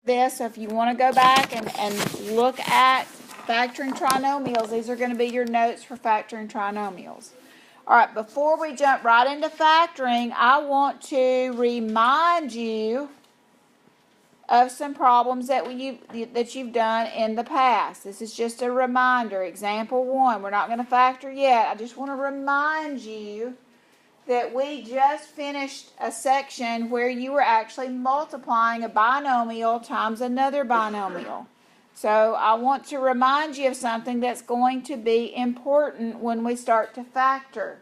this, so if you want to go back and look at factoring trinomials, these are going to be your notes for factoring trinomials. All right, before we jump right into factoring, I want to remind you of some problems that you've done in the past. This is just a reminder. Example 1, we're not going to factor yet. I just want to remind you that we just finished a section where you were actually multiplying a binomial times another binomial. So I want to remind you of something that's going to be important when we start to factor.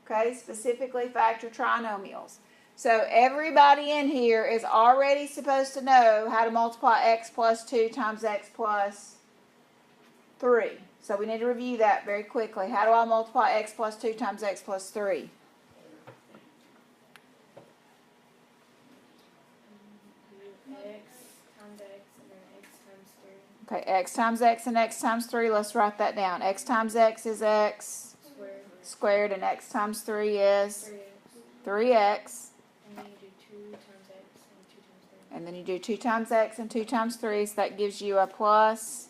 Okay, specifically factor trinomials. So everybody in here is already supposed to know how to multiply x plus 2 times x plus 3. So we need to review that very quickly. How do I multiply x plus 2 times x plus 3? Okay, x times x and x times 3. Let's write that down. X times x is x squared, and x times 3 is 3x. And then you do 2 times x and 2 times 3, so that gives you a plus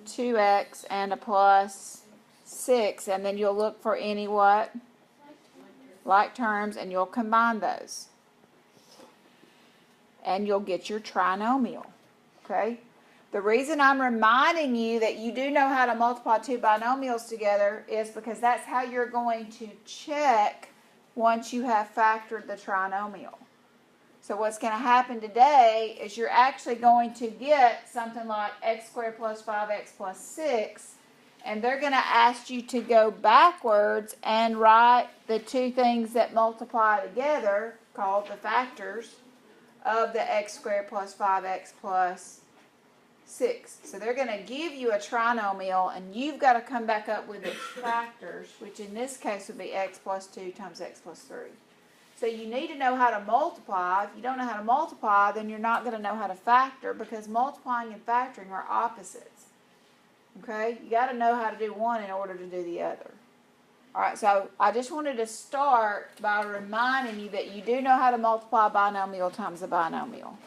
2x and a plus 6. And then you'll look for any what? Like terms, and you'll combine those. And you'll get your trinomial. Okay? The reason I'm reminding you that you do know how to multiply two binomials together is because that's how you're going to check once you have factored the trinomial. So what's going to happen today is you're actually going to get something like x squared plus 5x plus 6, and they're going to ask you to go backwards and write the two things that multiply together, called the factors, of the x squared plus 5x plus 6. So they're going to give you a trinomial, and you've got to come back up with its factors, which in this case would be x plus 2 times x plus 3. So you need to know how to multiply. If you don't know how to multiply, then you're not going to know how to factor, because multiplying and factoring are opposites. Okay? You got to know how to do one in order to do the other. All right, so I just wanted to start by reminding you that you do know how to multiply a binomial times a binomial.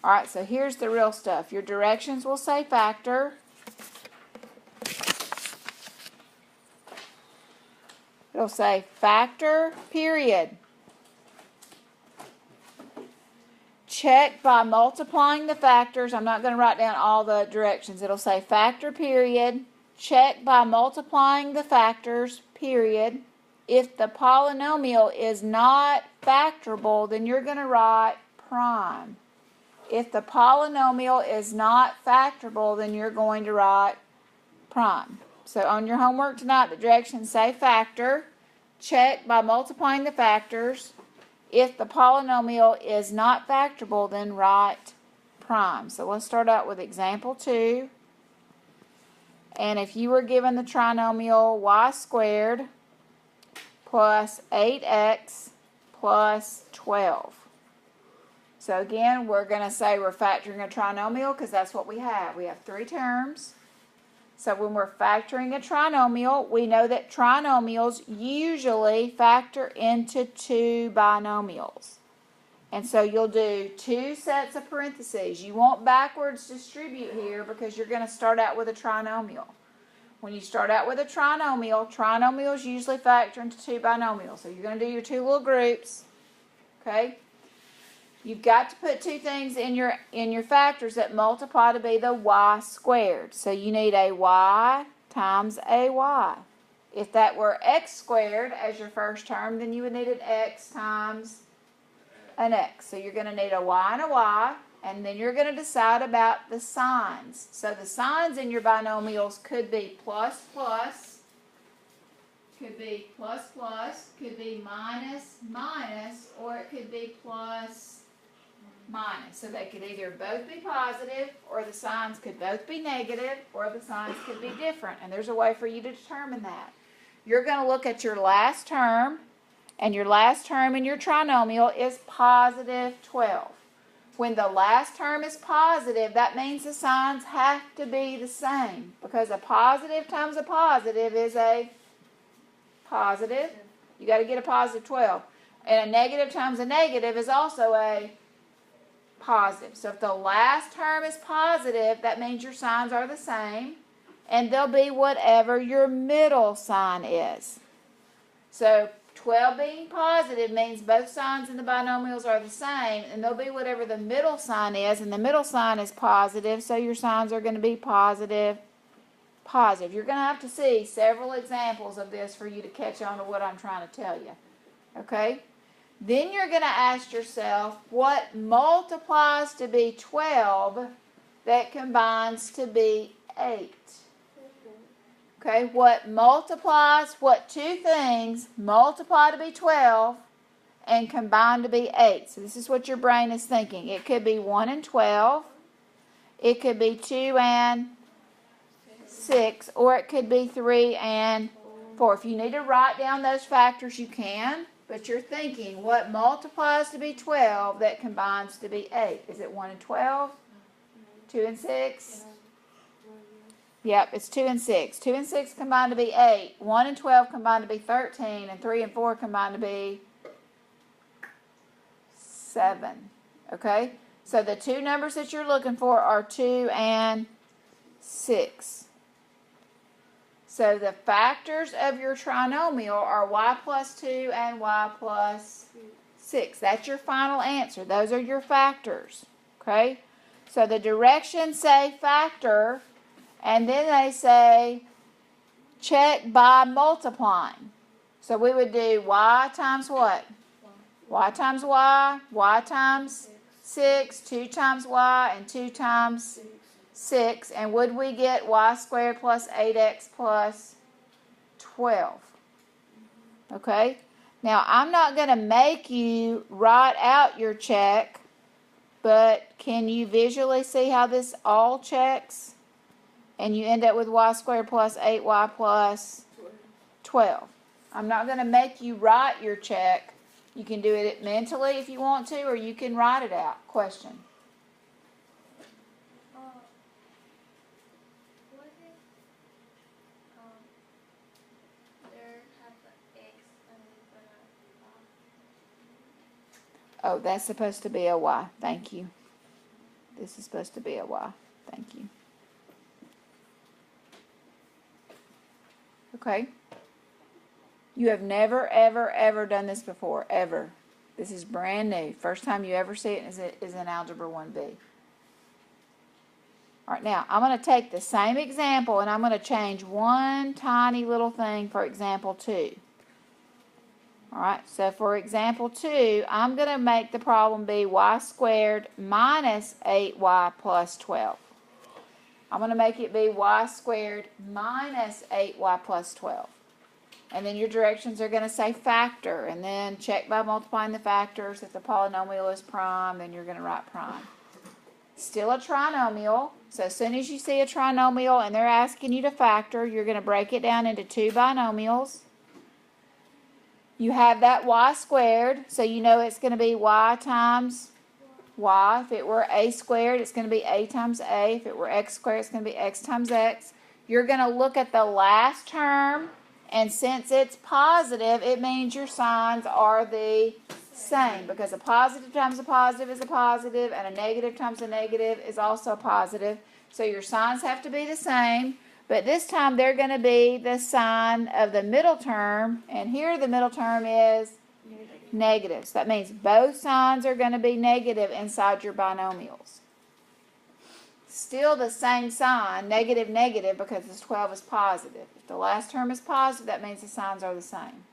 All right, so here's the real stuff. Your directions will say factor. It'll say factor, period. Check by multiplying the factors. I'm not going to write down all the directions. It'll say factor, period. Check by multiplying the factors, period. If the polynomial is not factorable, then you're going to write prime. If the polynomial is not factorable, then you're going to write prime. So on your homework tonight, the directions say factor. Check by multiplying the factors. If the polynomial is not factorable, then write prime. So let's start out with example 2. And if you were given the trinomial y squared plus 8x plus 12. So again, we're going to say we're factoring a trinomial because that's what we have. We have 3 terms. So when we're factoring a trinomial, we know that trinomials usually factor into 2 binomials. And so you'll do 2 sets of parentheses. You won't backwards distribute here because you're going to start out with a trinomial. When you start out with a trinomial, trinomials usually factor into 2 binomials. So you're going to do your 2 little groups. Okay? You've got to put 2 things in your factors that multiply to be the y squared. So you need a y times a y. If that were x squared as your first term, then you would need an x times an x. So you're going to need a y and a y, and then you're going to decide about the signs. So the signs in your binomials could be plus plus, could be plus plus, could be minus minus, or it could be plus minus. So they could either both be positive, or the signs could both be negative, or the signs could be different. And there's a way for you to determine that. You're going to look at your last term, and your last term in your trinomial is positive 12. When the last term is positive, that means the signs have to be the same, because a positive times a positive is a positive. You got to get a positive 12. And a negative times a negative is also a positive. So if the last term is positive, that means your signs are the same, and they'll be whatever your middle sign is. So 12 being positive means both signs in the binomials are the same, and they'll be whatever the middle sign is, and the middle sign is positive, so your signs are going to be positive, positive. You're going to have to see several examples of this for you to catch on to what I'm trying to tell you. Okay? Then you're going to ask yourself, what multiplies to be 12 that combines to be 8? Okay, what multiplies, what two things multiply to be 12 and combine to be 8? So this is what your brain is thinking. It could be 1 and 12. It could be 2 and 6. Or it could be 3 and 4. If you need to write down those factors, you can. But you're thinking, what multiplies to be 12 that combines to be 8? Is it 1 and 12? 2 and 6? Yep, it's 2 and 6. 2 and 6 combine to be 8. 1 and 12 combine to be 13. And 3 and 4 combine to be 7. Okay? So the two numbers that you're looking for are 2 and 6. So the factors of your trinomial are y plus 2 and y plus 6. That's your final answer. Those are your factors. Okay? So the directions say factor, and then they say check by multiplying. So we would do y times what? Y times y times 6, 2 times y, and 2 times 6. And would we get y squared plus 8x plus 12? Okay? Now, I'm not going to make you write out your check, but can you visually see how this all checks? And you end up with y squared plus 8y plus 12. I'm not going to make you write your check. You can do it mentally if you want to, or you can write it out. Question? What if there has an X and we put a Y? Oh, that's supposed to be a y. Thank you. This is supposed to be a y. Thank you. Okay? You have never, ever, ever done this before. Ever. This is brand new. First time you ever see it is in Algebra 1B. Alright, now, I'm going to take the same example and I'm going to change one tiny little thing for example 2. Alright, so for example 2, I'm going to make the problem be y squared minus 8y plus 12. I'm going to make it be y squared minus 8y plus 12. And then your directions are going to say factor. And then check by multiplying the factors. If the polynomial is prime, then you're going to write prime. Still a trinomial. So as soon as you see a trinomial and they're asking you to factor, you're going to break it down into two binomials. You have that y squared, so you know it's going to be y times y. If it were a squared, it's going to be a times a. If it were x squared, it's going to be x times x. You're going to look at the last term, and since it's positive, it means your signs are the same, because a positive times a positive is a positive, and a negative times a negative is also a positive. So your signs have to be the same, but this time they're going to be the sign of the middle term, and here the middle term is negative. So that means both signs are going to be negative inside your binomials. Still the same sign, negative, negative, because this 12 is positive. If the last term is positive, that means the signs are the same.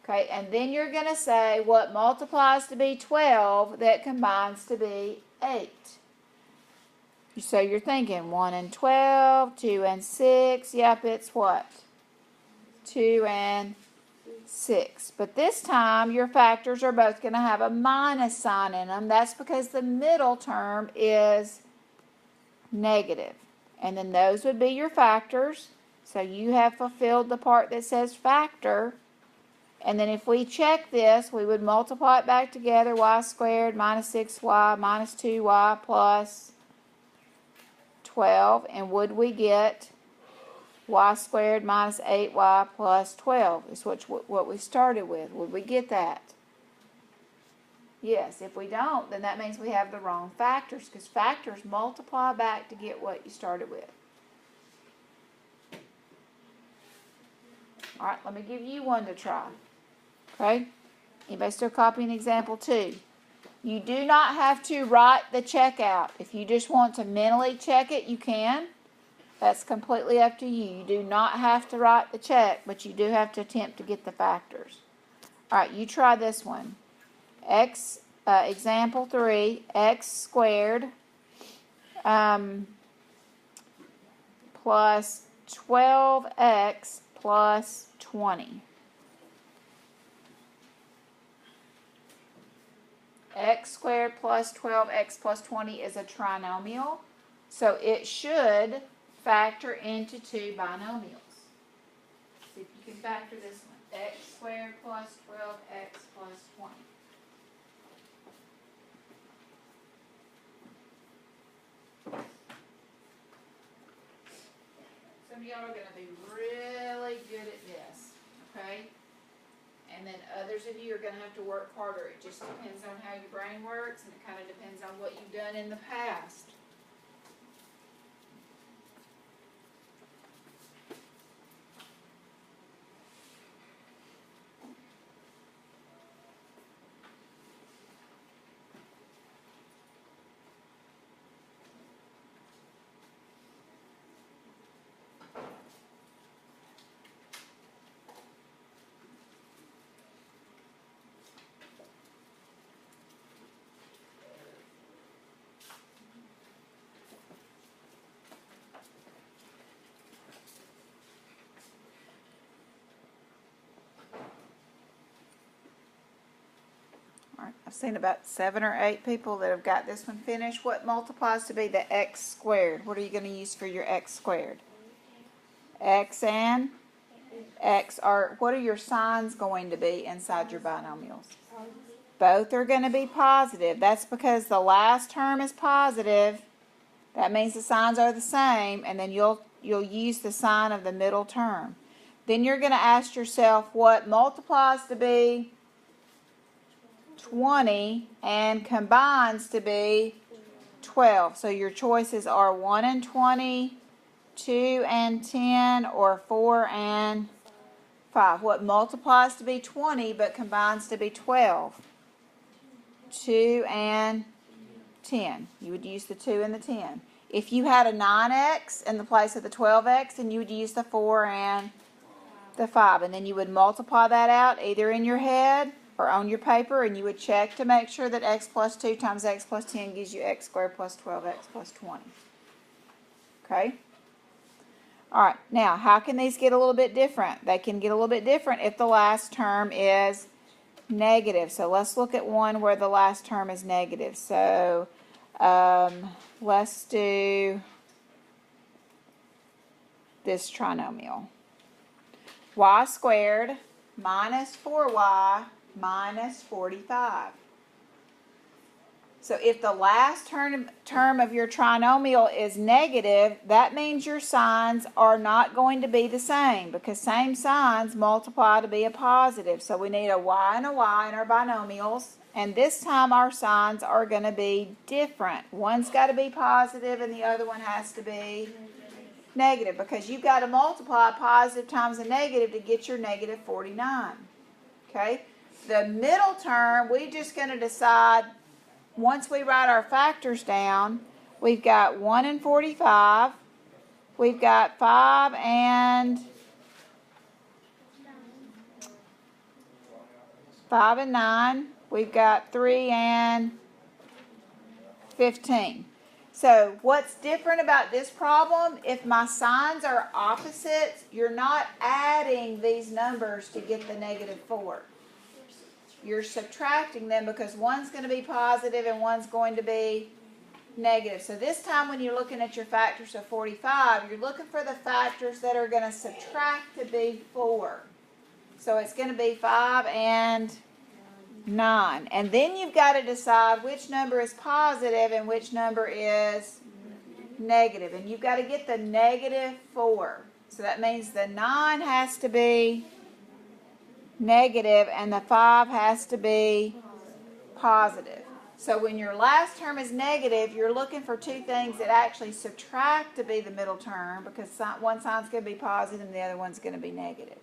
Okay, and then you're going to say what multiplies to be 12 that combines to be 8. So you're thinking 1 and 12, 2 and 6. Yep, it's what? 2 and 6. But this time your factors are both going to have a minus sign in them. That's because the middle term is negative. And then those would be your factors. So you have fulfilled the part that says factor. And then if we check this, we would multiply it back together. Y squared minus 6y minus 2y plus 12. And would we get y squared minus 8y plus 12 is what we started with. Would we get that? Yes, if we don't, then that means we have the wrong factors, because factors multiply back to get what you started with. All right, let me give you one to try. Okay? Anybody still copying example 2? You do not have to write the check out. If you just want to mentally check it, you can. That's completely up to you. You do not have to write the check, but you do have to attempt to get the factors. All right, you try this one. Example 3, x squared plus 12x plus 20. X squared plus 12x plus 20 is a trinomial, so it should factor into 2 binomials. See if you can factor this one. X squared plus 12x plus 20. Some of y'all are going to be really good at this, okay? And then others of you are going to have to work harder. It just depends on how your brain works, and it kind of depends on what you've done in the past. I've seen about 7 or 8 people that have got this one finished. What multiplies to be the x squared? What are you going to use for your x squared? X and x are, what are your signs going to be inside your binomials? Both are going to be positive. That's because the last term is positive. That means the signs are the same, and then you'll use the sign of the middle term. Then you're going to ask yourself what multiplies to be 20 and combines to be 12. So your choices are 1 and 20, 2 and 10, or 4 and 5. What multiplies to be 20 but combines to be 12? 2 and 10. You would use the 2 and the 10. If you had a 9x in the place of the 12x, then you would use the 4 and the 5. And then you would multiply that out either in your head or on your paper, and you would check to make sure that x plus 2 times x plus 10 gives you x squared plus 12x plus 20. Okay? All right, now how can these get a little bit different? They can get a little bit different if the last term is negative. So let's look at one where the last term is negative. So let's do this trinomial. Y squared minus 4y minus 45. So if the last term of your trinomial is negative, that means your signs are not going to be the same, because same signs multiply to be a positive. So we need a y and a y in our binomials, and this time our signs are going to be different. One's got to be positive and the other one has to be negative, because you've got to multiply positive times a negative to get your negative 49. Okay? The middle term, we're just going to decide, once we write our factors down, we've got 1 and 45, we've got 5 and 9, we've got 3 and 15. So what's different about this problem, if my signs are opposites, you're not adding these numbers to get the negative 4. You're subtracting them, because one's going to be positive and one's going to be negative. So this time when you're looking at your factors of 45, you're looking for the factors that are going to subtract to be 4. So it's going to be 5 and 9. And then you've got to decide which number is positive and which number is negative. And you've got to get the negative 4. So that means the 9 has to be negative and the 5 has to be positive. So when your last term is negative, you're looking for two things that actually subtract to be the middle term, because one sign's going to be positive and the other one's going to be negative.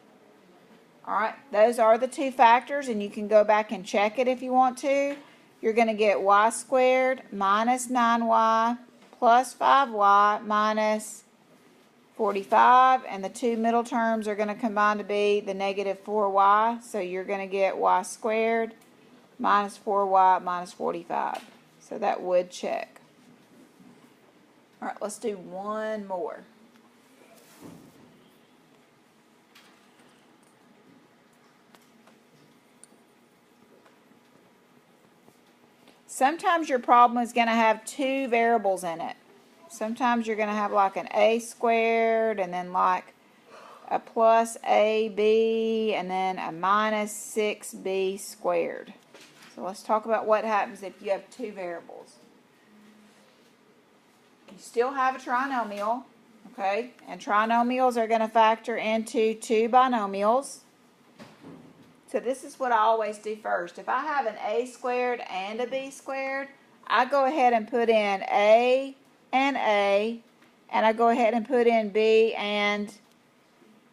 All right, those are the two factors, and you can go back and check it if you want to. You're going to get y squared minus 9y plus 5y minus 45, and the two middle terms are going to combine to be the negative 4y, so you're going to get y squared minus 4y minus 45. So that would check. All right, let's do one more. Sometimes your problem is going to have two variables in it. Sometimes you're going to have like an a squared and then like a plus ab and then a minus 6b squared. So let's talk about what happens if you have two variables. You still have a trinomial, okay? And trinomials are going to factor into two binomials. So this is what I always do first. If I have an a squared and a b squared, I go ahead and put in a, and I go ahead and put in b and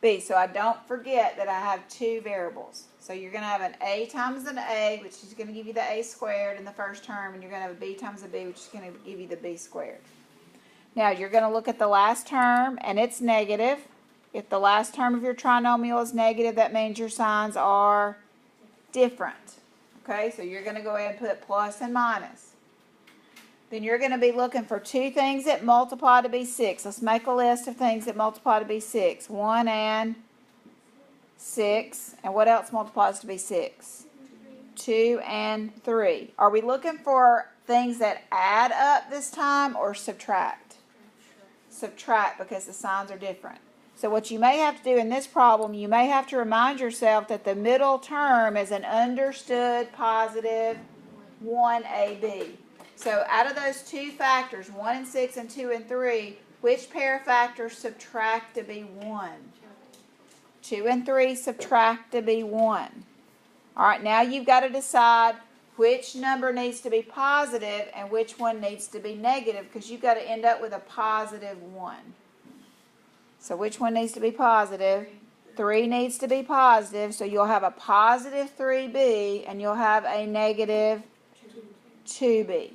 b, so I don't forget that I have two variables. So you're going to have an a times an a, which is going to give you the a squared in the first term, and you're going to have a b times a b, which is going to give you the b squared. Now you're going to look at the last term, and it's negative. If the last term of your trinomial is negative, that means your signs are different. Okay, so you're going to go ahead and put plus and minus. Then you're going to be looking for two things that multiply to be 6. Let's make a list of things that multiply to be 6. 1 and 6. And what else multiplies to be 6? 2 and 3. Are we looking for things that add up this time or subtract? Subtract, because the signs are different. So what you may have to do in this problem, you may have to remind yourself that the middle term is an understood positive 1ab. So out of those two factors, 1 and 6 and 2 and 3, which pair of factors subtract to be 1? 2 and 3 subtract to be 1. All right, now you've got to decide which number needs to be positive and which one needs to be negative, because you've got to end up with a positive 1. So which one needs to be positive? 3 needs to be positive, so you'll have a positive 3b and you'll have a negative 2b.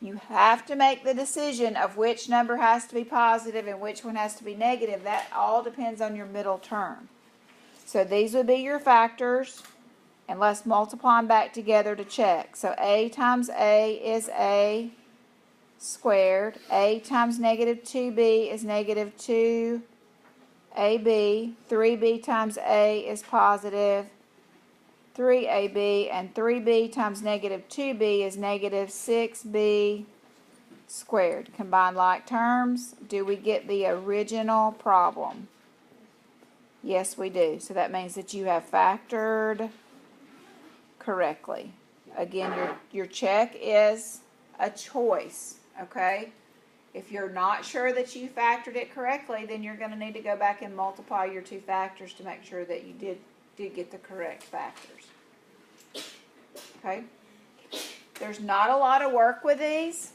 You have to make the decision of which number has to be positive and which one has to be negative. That all depends on your middle term. So these would be your factors, and let's multiply them back together to check. So a times a is a squared. A times negative 2b is negative 2ab. 3b times a is positive 3ab, and 3b times negative 2b is negative 6b squared. Combine like terms. Do we get the original problem? Yes, we do. So that means that you have factored correctly. Again, your check is a choice, okay? If you're not sure that you factored it correctly, then you're going to need to go back and multiply your two factors to make sure that you did get the correct factors. Okay? There's not a lot of work with these.